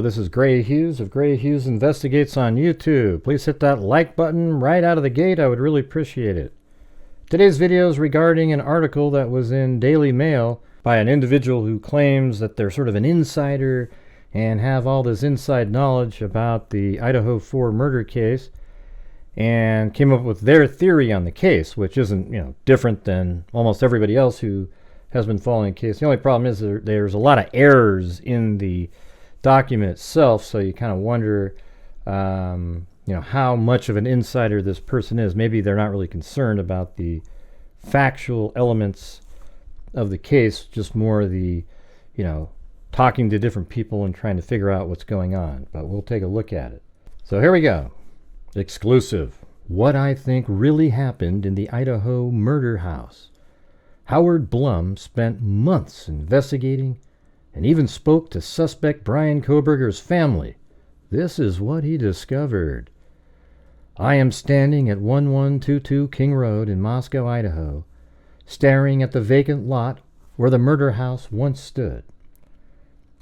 Hello, this is Grant Hughes of Grant Hughes Investigates on YouTube. Please hit that like button right out of the gate. I would really appreciate it. Today's video is regarding an article that was in Daily Mail by an individual who claims that they're sort of an insider and have all this inside knowledge about the Idaho 4 murder case, and came up with their theory on the case, which isn't, different than almost everybody else who has been following the case. The only problem is there's a lot of errors in the document itself, so you kind of wonder, how much of an insider this person is. Maybe they're not really concerned about the factual elements of the case, just more the, talking to different people and trying to figure out what's going on. But we'll take a look at it. So here we go. Exclusive. What I think really happened in the Idaho murder house. Howard Blum spent months investigating and even spoke to suspect Bryan Kohberger's family. This is what he discovered. I am standing at 1122 King Road in Moscow, Idaho, staring at the vacant lot where the murder house once stood.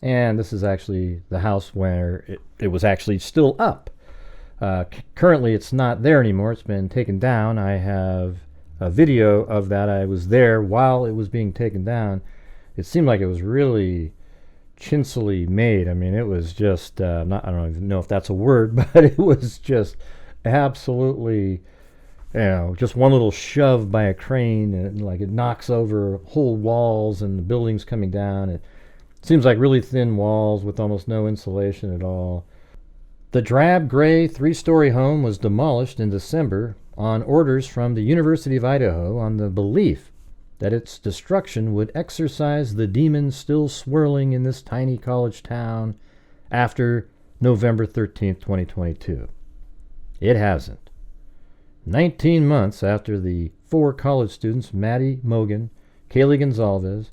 And this is actually the house where it was actually still up. Currently, it's not there anymore. It's been taken down. I have a video of that. I was there while it was being taken down. It seemed like it was really chinsily made. I mean, it was just, I don't even know if that's a word, but it was just absolutely, just one little shove by a crane, and like it knocks over whole walls and the building's coming down. It seems like really thin walls with almost no insulation at all. The drab gray 3-story home was demolished in December on orders from the University of Idaho on the belief that its destruction would exorcise the demons still swirling in this tiny college town after November 13th, 2022. It hasn't. 19 months after the 4 college students, Mogen, Kaylee Concalves,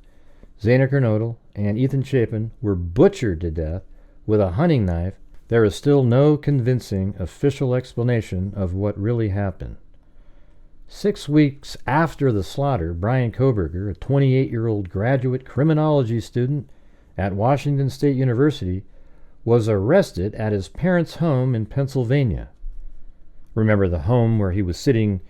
Xana Kernodle, and Eathan Chapin, were butchered to death with a hunting knife, there is still no convincing official explanation of what really happened. 6 weeks after the slaughter, Bryan Kohberger, a 28-year-old graduate criminology student at Washington State University, was arrested at his parents' home in Pennsylvania. Remember the home where he was sitting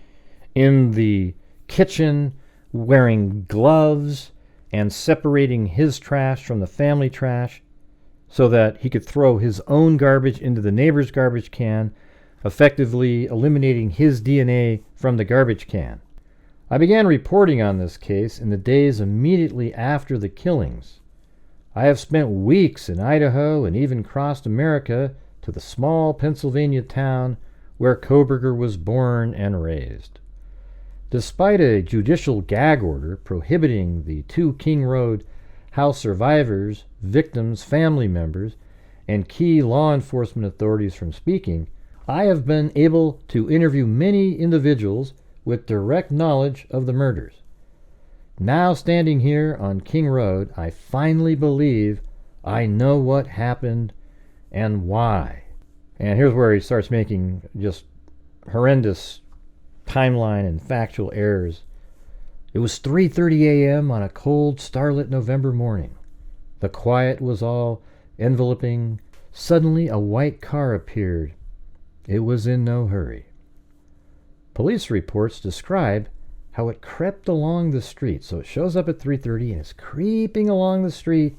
in the kitchen wearing gloves and separating his trash from the family trash so that he could throw his own garbage into the neighbor's garbage can, effectively eliminating his DNA from the garbage can. I began reporting on this case in the days immediately after the killings. I have spent weeks in Idaho and even crossed America to the small Pennsylvania town where Kohberger was born and raised. Despite a judicial gag order prohibiting the 2 King Road house survivors, victims, family members, and key law enforcement authorities from speaking, I have been able to interview many individuals with direct knowledge of the murders. Now standing here on King Road, I finally believe I know what happened and why. And here's where he starts making just horrendous timeline and factual errors. It was 3:30 a.m. on a cold, starlit November morning. The quiet was all enveloping. Suddenly, a white car appeared. It was in no hurry. Police reports describe how it crept along the street. So it shows up at 3:30 and it's creeping along the street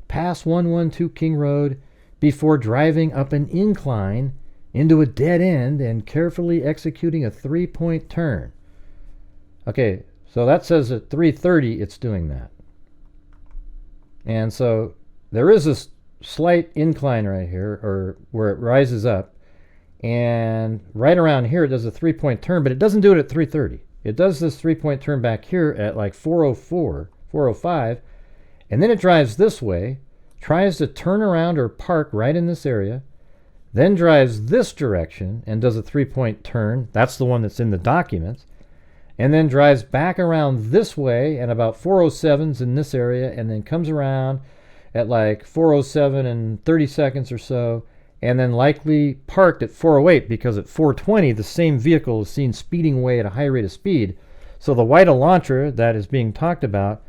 past 112 King Road before driving up an incline into a dead end and carefully executing a 3-point turn. Okay, so that says at 3:30 it's doing that. And so there is this slight incline right here, or where it rises up, and right around here it does a 3-point turn, but it doesn't do it at 3:30. It does this 3-point turn back here at like 4:04, 4:05, and then it drives this way, tries to turn around or park right in this area, then drives this direction and does a 3-point turn. That's the one that's in the documents. And then drives back around this way and about 4:07's in this area, and then comes around at like 4:07 and 30 seconds or so, and then likely parked at 4:08 because at 4:20 the same vehicle is seen speeding away at a high rate of speed. So the white Elantra that is being talked about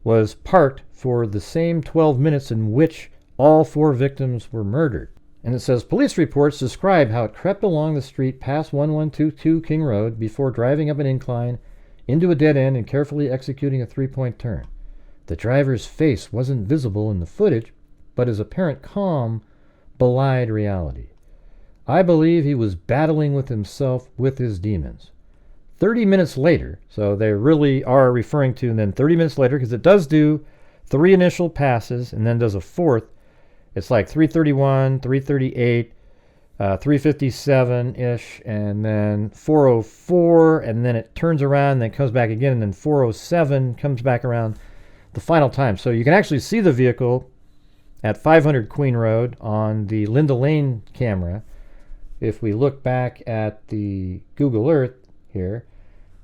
was parked for the same 12 minutes in which all 4 victims were murdered. And it says, police reports describe how it crept along the street past 1122 King Road before driving up an incline into a dead end and carefully executing a 3-point turn. The driver's face wasn't visible in the footage, but his apparent calm belied reality. I believe he was battling with himself with his demons. 30 minutes later, so they really are referring to, and then 30 minutes later, because it does do 3 initial passes and then does a 4th. It's like 331, 338, 357-ish, and then 404, and then it turns around and then comes back again, and then 407 comes back around the final time. So you can actually see the vehicle at 500 Queen Road on the Linda Lane camera. If we look back at the Google Earth here,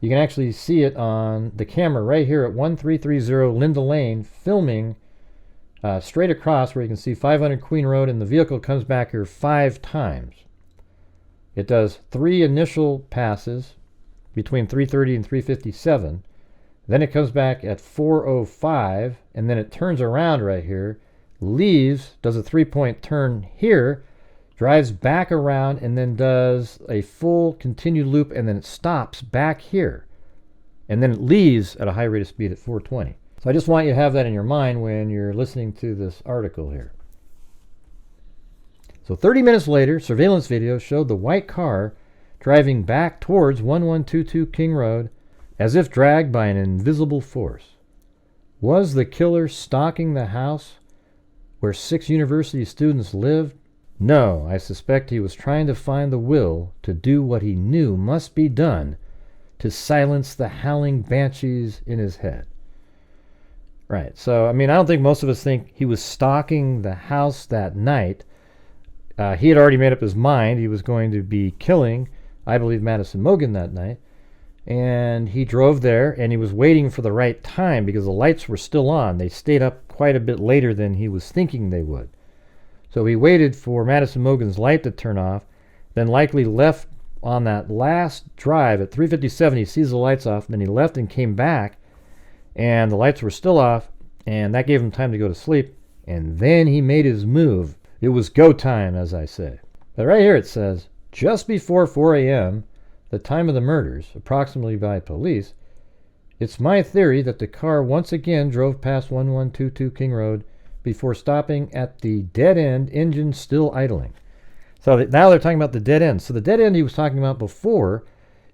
you can actually see it on the camera right here at 1330 Linda Lane, filming straight across where you can see 500 Queen Road, and the vehicle comes back here 5 times. It does 3 initial passes between 330 and 357. Then it comes back at 405, and then it turns around right here, leaves, does a 3-point turn here, drives back around, and then does a full continued loop, and then it stops back here. And then it leaves at a high rate of speed at 420. So I just want you to have that in your mind when you're listening to this article here. So 30 minutes later, surveillance video showed the white car driving back towards 1122 King Road as if dragged by an invisible force. Was the killer stalking the house where 6 university students lived? No, I suspect he was trying to find the will to do what he knew must be done to silence the howling banshees in his head. Right, so I mean, I don't think most of us think he was stalking the house that night. He had already made up his mind he was going to be killing, I believe, Madison Mogen that night. And he drove there, and he was waiting for the right time because the lights were still on. They stayed up quite a bit later than he was thinking they would. So he waited for Madison Mogen's light to turn off, then likely left on that last drive at 357. He sees the lights off, then he left and came back, and the lights were still off, and that gave him time to go to sleep, and then he made his move. It was go time, as I say. But right here it says, just before 4 a.m., the time of the murders, approximately by police, it's my theory that the car once again drove past 1122 King Road before stopping at the dead end, engine still idling. So now they're talking about the dead end. So the dead end he was talking about before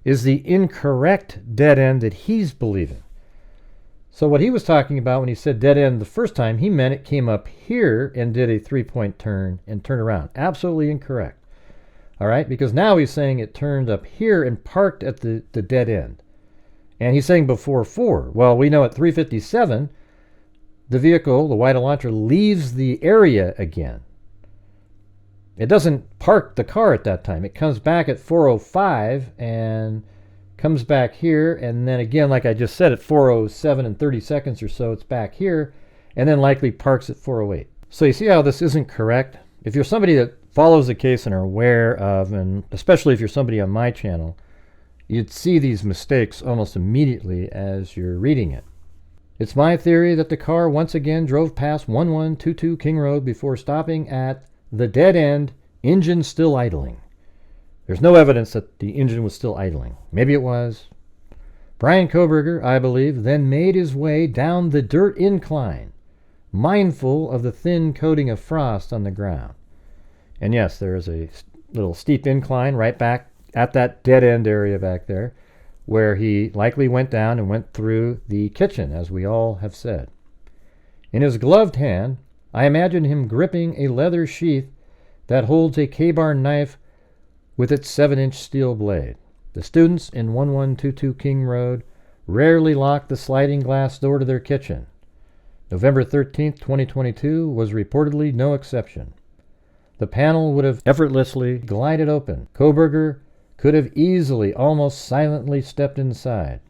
is the incorrect dead end that he's believing. So what he was talking about when he said dead end the first time, he meant it came up here and did a 3-point turn and turned around. Absolutely incorrect. All right, because now he's saying it turned up here and parked at the dead end. And he's saying before 4. Well, we know at 357, the vehicle, the white Elantra, leaves the area again. It doesn't park the car at that time. It comes back at 405 and comes back here, and then again, like I just said, at 407 and 30 seconds or so, it's back here, and then likely parks at 408. So you see how this isn't correct? If you're somebody that follows the case and are aware of, and especially if you're somebody on my channel, you'd see these mistakes almost immediately as you're reading it. It's my theory that the car once again drove past 1122 King Road before stopping at the dead end, engine still idling. There's no evidence that the engine was still idling. Maybe it was. Bryan Kohberger, I believe, then made his way down the dirt incline, mindful of the thin coating of frost on the ground. And yes, there is a little steep incline right back at that dead end area back there, where he likely went down and went through the kitchen, as we all have said. In his gloved hand, I imagine him gripping a leather sheath that holds a K-bar knife with its 7-inch steel blade. The students in 1122 King Road rarely lock the sliding glass door to their kitchen. November 13th, 2022 was reportedly no exception. The panel would have effortlessly glided open. Kohberger could have easily, almost silently stepped inside.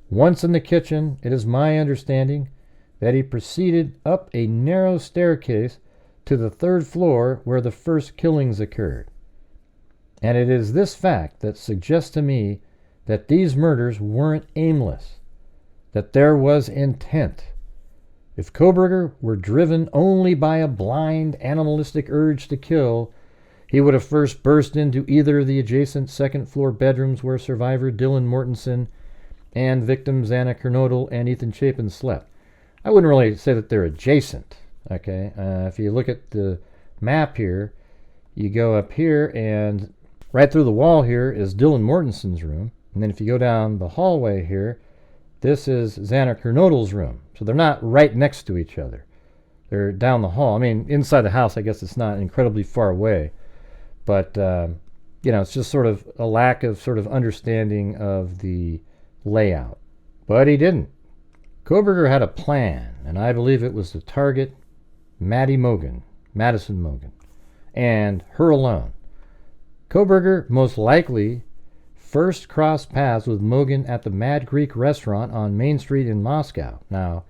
Once in the kitchen, it is my understanding that he proceeded up a narrow staircase to the 3rd floor where the first killings occurred. And it is this fact that suggests to me that these murders weren't aimless, that there was intent, If Kohberger were driven only by a blind animalistic urge to kill, he would have first burst into either of the adjacent second-floor bedrooms where survivor Dylan Mortensen and victims Xana Kernodle and Eathan Chapin slept. I wouldn't really say that they're adjacent, okay? If you look at the map here, you go up here, and right through the wall here is Dylan Mortensen's room. And then if you go down the hallway here, this is Xana Kernodle's room. So they're not right next to each other. They're down the hall. I mean, inside the house, I guess it's not incredibly far away. But, you know, it's just sort of a lack of sort of understanding of the layout. But he didn't. Kohberger had a plan, and I believe it was to target Madison Mogen, and her alone. Kohberger most likely first crossed paths with Mogen at the Mad Greek restaurant on Main Street in Moscow. Now,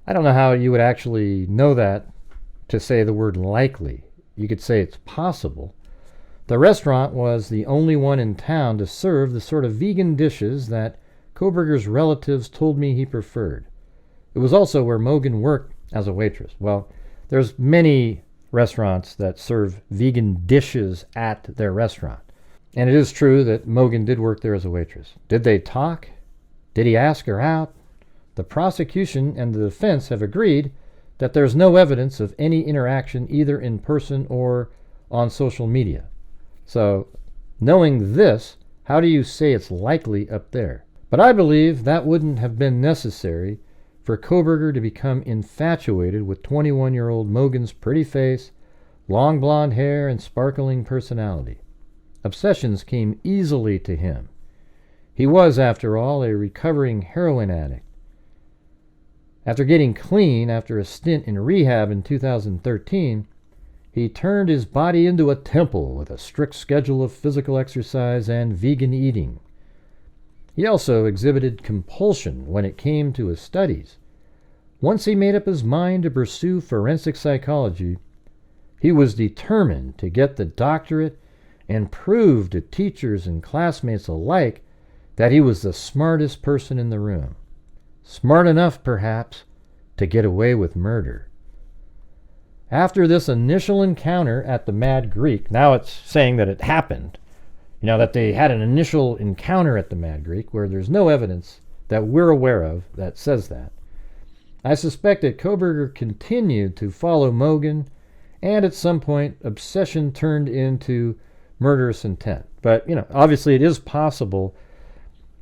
I don't know how you would actually know that to say the word likely. You could say it's possible. The restaurant was the only one in town to serve the sort of vegan dishes that Kohberger's relatives told me he preferred. It was also where Mogen worked as a waitress. Well, there's many restaurants that serve vegan dishes at their restaurant. And it is true that Mogen did work there as a waitress. Did they talk? Did he ask her out? The prosecution and the defense have agreed that there's no evidence of any interaction either in person or on social media. So, knowing this, how do you say it's likely up there? But I believe that wouldn't have been necessary for Kohberger to become infatuated with 21-year-old Mogen's pretty face, long blonde hair, and sparkling personality. Obsessions came easily to him. He was, after all, a recovering heroin addict. After getting clean after a stint in rehab in 2013, he turned his body into a temple with a strict schedule of physical exercise and vegan eating. He also exhibited compulsion when it came to his studies. Once he made up his mind to pursue forensic psychology, he was determined to get the doctorate and prove to teachers and classmates alike that he was the smartest person in the room. Smart enough, perhaps, to get away with murder. After this initial encounter at the Mad Greek, now it's saying that it happened, you know, that they had an initial encounter at the Mad Greek where there's no evidence that we're aware of that says that. I suspect that Kohberger continued to follow Mogen, and at some point, obsession turned into murderous intent. But, you know, obviously it is possible,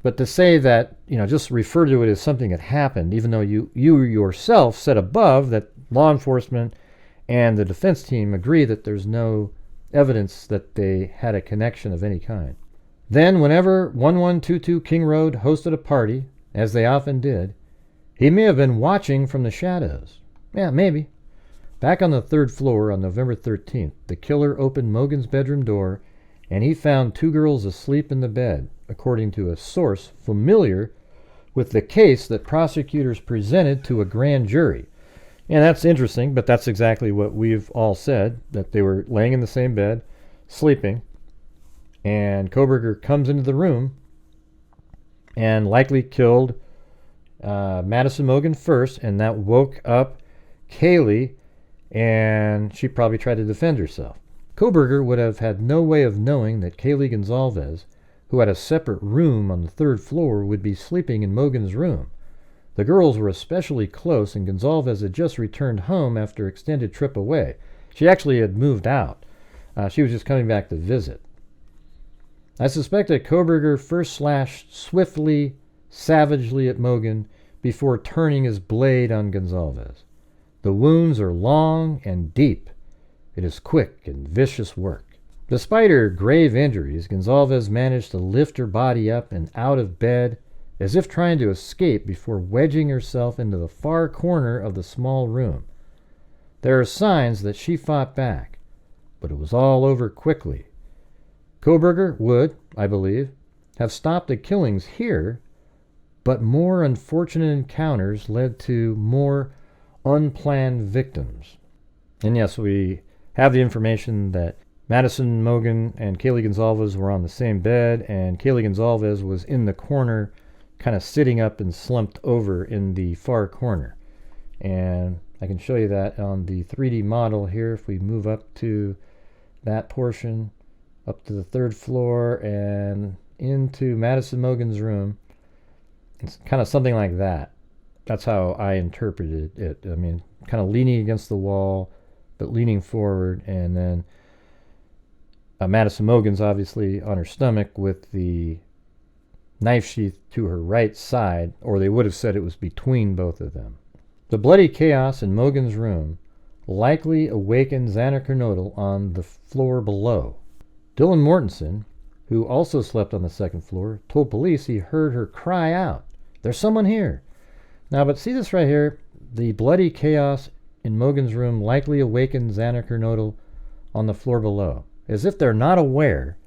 but to say that, you know, just refer to it as something that happened, even though you yourself said above that law enforcement and the defense team agree that there's no evidence that they had a connection of any kind. Then, whenever 1122 King Road hosted a party, as they often did, he may have been watching from the shadows. Yeah, maybe. Back on the third floor on November 13th, the killer opened Mogen's bedroom door, and he found two girls asleep in the bed, according to a source familiar with the case that prosecutors presented to a grand jury. And that's interesting, but that's exactly what we've all said, that they were laying in the same bed, sleeping, and Kohberger comes into the room and likely killed Madison Mogen first, and that woke up Kaylee, and she probably tried to defend herself. Kohberger would have had no way of knowing that Kaylee Concalves, who had a separate room on the third floor, would be sleeping in Mogen's room. The girls were especially close, and Concalves had just returned home after an extended trip away. She actually had moved out. She was just coming back to visit. I suspect that Kohberger first slashed swiftly, savagely at Mogen before turning his blade on Concalves. The wounds are long and deep. It is quick and vicious work. Despite her grave injuries, Concalves managed to lift her body up and out of bed as if trying to escape before wedging herself into the far corner of the small room. There are signs that she fought back, but it was all over quickly. Kohberger would, I believe, have stopped the killings here, but more unfortunate encounters led to more unplanned victims. And yes, we have the information that Madison Mogen and Kaylee Concalves were on the same bed, and Kaylee Concalves was in the corner, kind of sitting up and slumped over in the far corner. And I can show you that on the 3D model here. If we move up to that portion, up to the 3rd floor and into Madison Mogen's room, it's kind of something like that. That's how I interpreted it. I mean, kind of leaning against the wall, but leaning forward, and then Madison Mogen's obviously on her stomach with the knife sheath to her right side, or they would have said it was between both of them. The bloody chaos in Mogen's room likely awakened Xana Kernodle on the floor below. Dylan Mortensen, who also slept on the 2nd floor, told police he heard her cry out, "There's someone here." Now, but see this right here? The bloody chaos in Mogen's room likely awakened Xana Kernodle on the floor below. As if they're not aware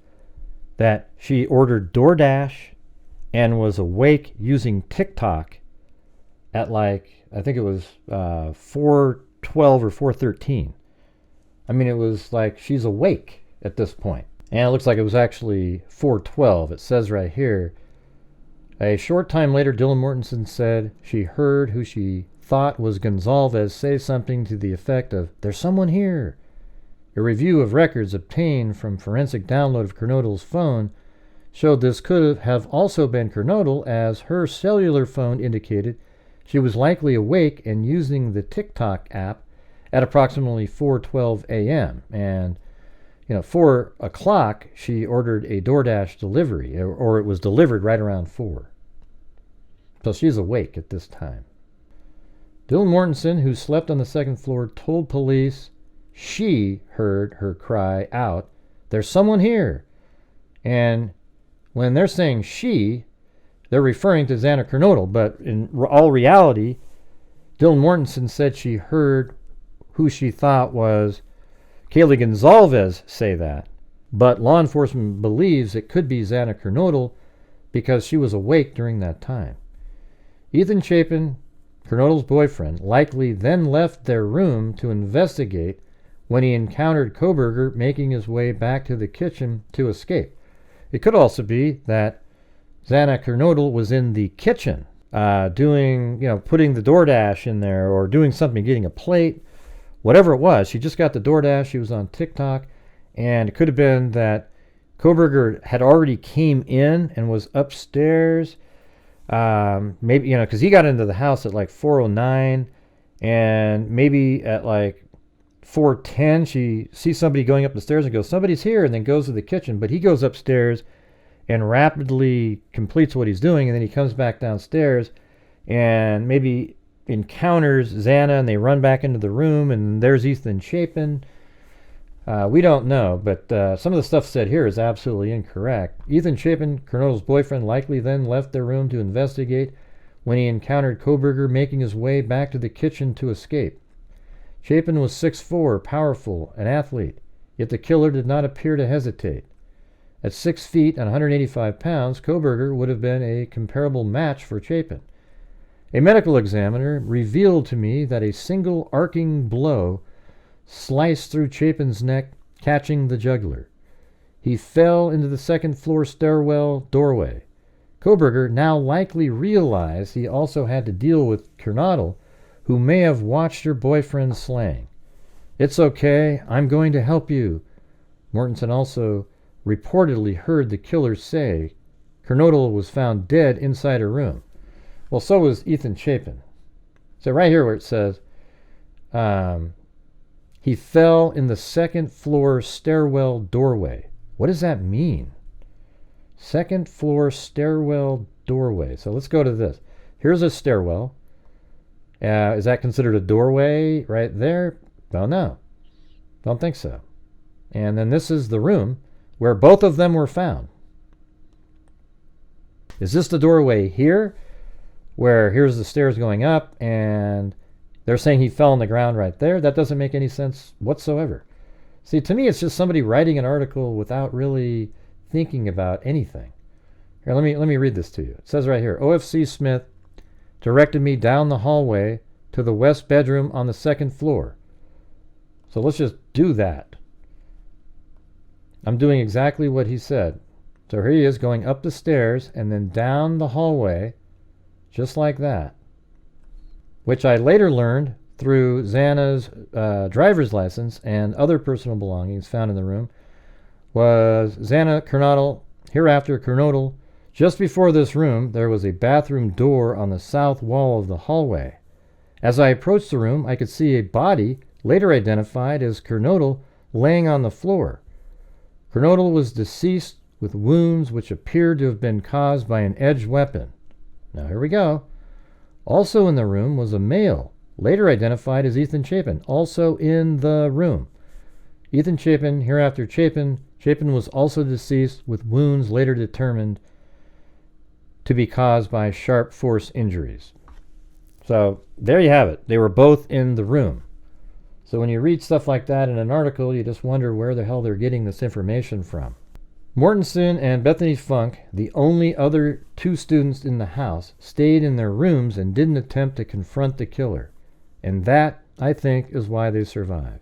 that she ordered DoorDash and was awake using TikTok at like, I think it was 4:12 or 4:13. I mean, it was like she's awake at this point. And it looks like it was actually 4:12. It says right here, a short time later, Dylan Mortensen said she heard who she thought was Gonzalez say something to the effect of, "There's someone here." A review of records obtained from forensic download of Kernodle's phone showed this could have also been Kernodle, as her cellular phone indicated she was likely awake and using the TikTok app at approximately 4:12 a.m. And 4 o'clock, she ordered a DoorDash delivery, or it was delivered right around 4. So she's awake at this time. Dylan Mortensen, who slept on the 2nd floor, told police she heard her cry out, "There's someone here." And when they're saying she, they're referring to Xana Kernodle, but in all reality, Dylan Mortensen said she heard who she thought was Kaylee Concalves say that, but law enforcement believes it could be Xana Kernodle because she was awake during that time. Eathan Chapin, Kernodle's boyfriend, likely then left their room to investigate when he encountered Kohberger making his way back to the kitchen to escape. It could also be that Xana Kernodle was in the kitchen doing, putting the DoorDash in there or doing something, getting a plate. Whatever it was, she just got the DoorDash, she was on TikTok, and it could have been that Kohberger had already came in and was upstairs, maybe, because he got into the house at like 4:09, and maybe at like 4:10, she sees somebody going up the stairs and goes, "Somebody's here," and then goes to the kitchen, but he goes upstairs and rapidly completes what he's doing, and then he comes back downstairs and maybe encounters Xana, and they run back into the room, and there's Eathan Chapin. We don't know, but some of the stuff said here is absolutely incorrect. Eathan Chapin, Kernodle's boyfriend, likely then left their room to investigate when he encountered Kohberger making his way back to the kitchen to escape. Chapin was 6'4", powerful, an athlete, yet the killer did not appear to hesitate. At 6 feet and 185 pounds, Kohberger would have been a comparable match for Chapin. A medical examiner revealed to me that a single arcing blow sliced through Chapin's neck, catching the jugular. He fell into the 2nd floor stairwell doorway. Kohberger now likely realized he also had to deal with Kernodle, who may have watched her boyfriend slaying. "It's okay, I'm going to help you." Mortensen also reportedly heard the killer say Kernodle was found dead inside her room. Well, so was Eathan Chapin. So right here where it says, he fell in the 2nd floor stairwell doorway. What does that mean? 2nd floor stairwell doorway. So let's go to this. Here's a stairwell. Is that considered a doorway right there? Don't know. Don't think so. And then this is the room where both of them were found. Is this the doorway here? Where here's the stairs going up, and they're saying he fell on the ground right there? That doesn't make any sense whatsoever. See, to me, it's just somebody writing an article without really thinking about anything. Here, let me read this to you. It says right here, OFC Smith directed me down the hallway to the west bedroom on the 2nd floor. So let's just do that. I'm doing exactly what he said. So here he is going up the stairs and then down the hallway, just like that. which I later learned through Xana's driver's license and other personal belongings found in the room, was Xana Kernodle, hereafter Kernodle. Just before this room, there was a bathroom door on the south wall of the hallway. As I approached the room, I could see a body, later identified as Kernodle, laying on the floor. Kernodle was deceased with wounds which appeared to have been caused by an edged weapon. Now here we go. Also in the room was a male, later identified as Eathan Chapin, also in the room. Eathan Chapin, hereafter Chapin. Chapin was also deceased with wounds later determined to be caused by sharp force injuries. So there you have it. They were both in the room. So when you read stuff like that in an article, you just wonder where the hell they're getting this information from. Mortensen and Bethany Funk, the only other two students in the house, stayed in their rooms and didn't attempt to confront the killer. And that, I think, is why they survived.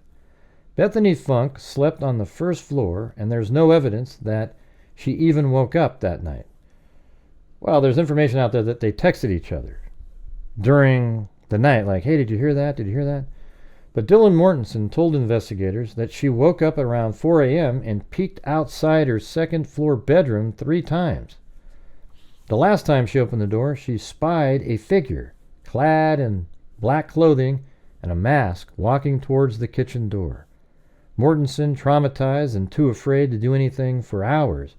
Bethany Funk slept on the first floor, and there's no evidence that she even woke up that night. Well, there's information out there that they texted each other during the night, like, hey, did you hear that? Did you hear that? But Dylan Mortensen told investigators that she woke up around 4 a.m. and peeked outside her second-floor bedroom 3 times. The last time she opened the door, she spied a figure clad in black clothing and a mask walking towards the kitchen door. Mortensen, traumatized and too afraid to do anything for hours,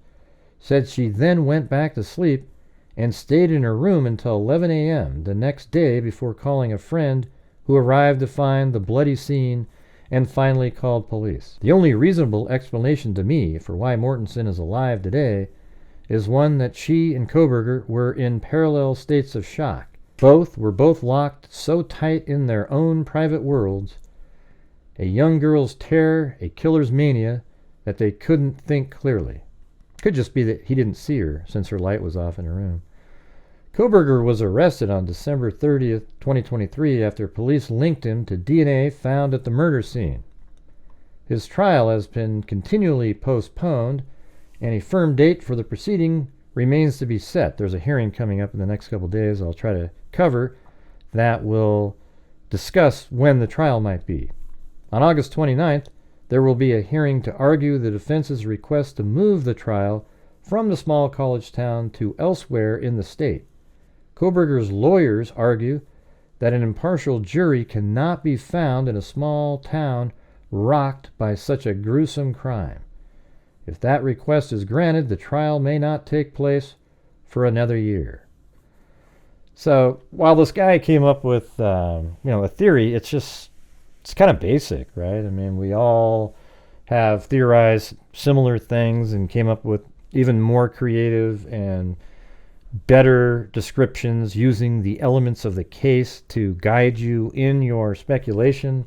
said she then went back to sleep and stayed in her room until 11 a.m. the next day before calling a friend who arrived to find the bloody scene and finally called police. The only reasonable explanation to me for why Mortensen is alive today is one that she and Kohberger were in parallel states of shock. Both were locked so tight in their own private worlds, a young girl's terror, a killer's mania, that they couldn't think clearly. Could just be that he didn't see her since her light was off in her room. Kohberger was arrested on December 30th, 2023 after police linked him to DNA found at the murder scene. His trial has been continually postponed, and a firm date for the proceeding remains to be set. There's a hearing coming up in the next couple days I'll try to cover that will discuss when the trial might be. On August 29th, there will be a hearing to argue the defense's request to move the trial from the small college town to elsewhere in the state. Kohberger's lawyers argue that an impartial jury cannot be found in a small town rocked by such a gruesome crime. If that request is granted, the trial may not take place for another year. So while this guy came up with a theory, it's kind of basic, right? I mean, we all have theorized similar things and came up with even more creative and better descriptions using the elements of the case to guide you in your speculation.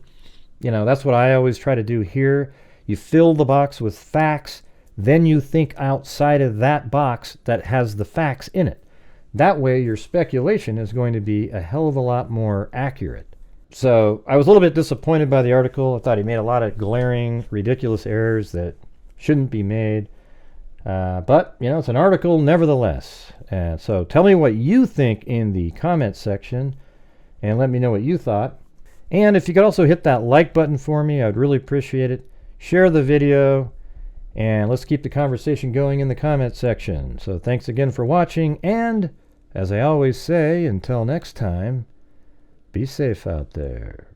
That's what I always try to do here. You fill the box with facts, then you think outside of that box that has the facts in it. That way your speculation is going to be a hell of a lot more accurate. So I was a little bit disappointed by the article. I thought he made a lot of glaring, ridiculous errors that shouldn't be made. But, it's an article nevertheless. And so tell me what you think in the comment section and let me know what you thought. And if you could also hit that like button for me, I'd really appreciate it. Share the video, and let's keep the conversation going in the comment section. So thanks again for watching, and as I always say, until next time, be safe out there.